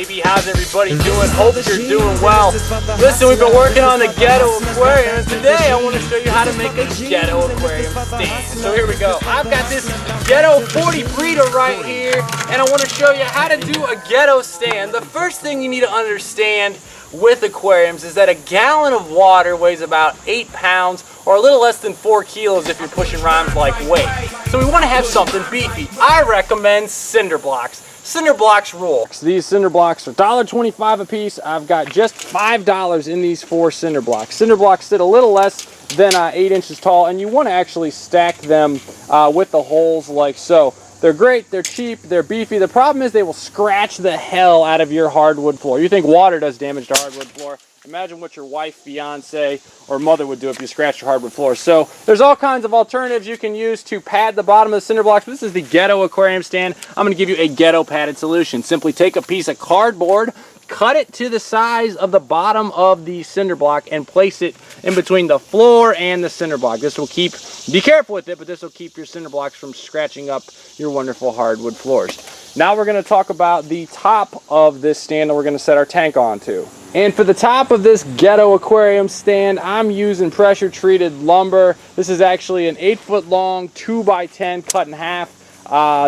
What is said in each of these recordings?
baby? How's everybody doing? Hope you're doing well. Listen, we've been working on the Ghetto Aquarium, and today I want to show you how to make a Ghetto Aquarium stand. So here we go. I've got this Ghetto 40 breeder right here, and I want to show you how to do a Ghetto stand. The first thing you need to understand with aquariums is that a gallon of water weighs about 8 pounds or a little less than 4 kilos if you're pushing rhymes like weight. So we want to have something beefy. I recommend cinder blocks. Cinder blocks rule. These cinder blocks are $1.25 a piece. I've got just $5 in these 4 cinder blocks. Cinder blocks sit a little less than 8 inches tall, and you want to actually stack them with the holes like so. They're great, they're cheap, they're beefy. The problem is they will scratch the hell out of your hardwood floor. You think water does damage to hardwood floor? Imagine what your wife, fiance, or mother would do if you scratched your hardwood floor. So there's all kinds of alternatives you can use to pad the bottom of the cinder blocks. But this is the Ghetto Aquarium Stand. I'm going to give you a ghetto padded solution. Simply take a piece of cardboard, cut it to the size of the bottom of the cinder block, and place it in between the floor and the cinder block. This will keep, be careful with it, but this will keep your cinder blocks from scratching up your wonderful hardwood floors. Now we're going to talk about the top of this stand that we're going to set our tank onto. And for the top of this Ghetto Aquarium Stand, I'm using pressure treated lumber. This is actually an 8-foot long 2x10 cut in half.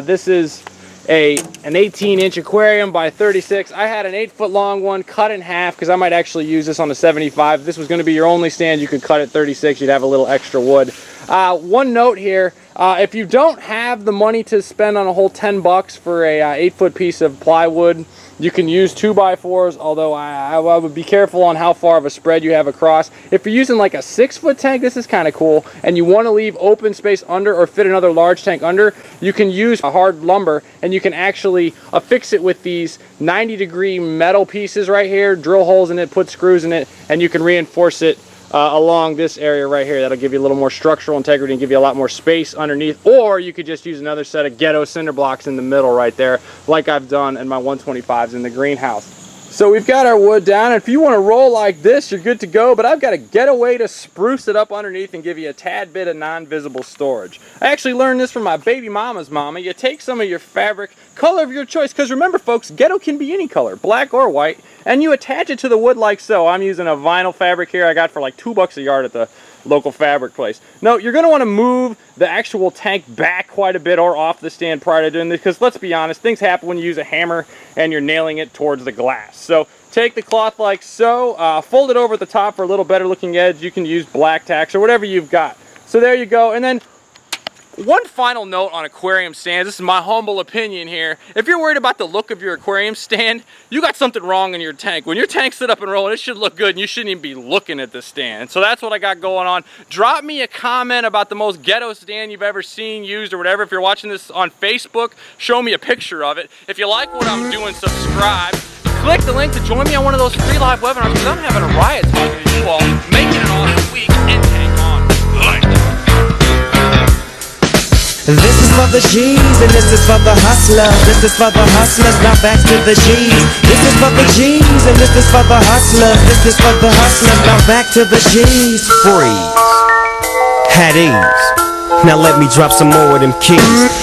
This is an 18-inch aquarium by 36. I had an 8-foot long one cut in half because I might actually use this on the 75. If this was going to be your only stand, you could cut it 36. You'd have a little extra wood. One note here, if you don't have the money to spend on a whole 10 bucks for a 8-foot piece of plywood, you can use 2x4s, although I would be careful on how far of a spread you have across. If you're using like a 6-foot tank, this is kind of cool, and you want to leave open space under or fit another large tank under, you can use a hard lumber, and you can actually affix it with these 90-degree metal pieces right here, drill holes in it, put screws in it, and you can reinforce it along this area right here. That'll give you a little more structural integrity and give you a lot more space underneath. Or you could just use another set of Ghetto cinder blocks in the middle right there, like I've done in my 125s in the greenhouse. So we've got our wood down, and if you want to roll like this, you're good to go, but I've got a Ghetto way to spruce it up underneath and give you a tad bit of non-visible storage. I actually learned this from my baby mama's mama. You take some of your fabric, color of your choice, because remember folks, Ghetto can be any color, black or white, and you attach it to the wood like so. I'm using a vinyl fabric here I got for like $2 a yard at the local fabric place. No, you're going to want to move the actual tank back quite a bit or off the stand prior to doing this, because let's be honest, things happen when you use a hammer and you're nailing it towards the glass. So take the cloth like so, fold it over at the top for a little better looking edge. You can use black tacks or whatever you've got. So there you go. And then one final note on aquarium stands, this is my humble opinion here. If you're worried about the look of your aquarium stand, you got something wrong in your tank. When your tank's sit up and rolling, it should look good and you shouldn't even be looking at the stand. So that's what I got going on. Drop me a comment about the most ghetto stand you've ever seen, used, or whatever. If you're watching this on Facebook, show me a picture of it. If you like what I'm doing, subscribe. Click the link to join me on one of those free live webinars, because I'm having a riot talking to you all, making an awesome week, and hang on. This is for the G's and this is for the hustlers. This is for the hustlers, now back to the G's. This is for the G's and this is for the hustlers. This is for the hustlers, now back to the G's. Freeze. Had ease. Now let me drop some more of them keys.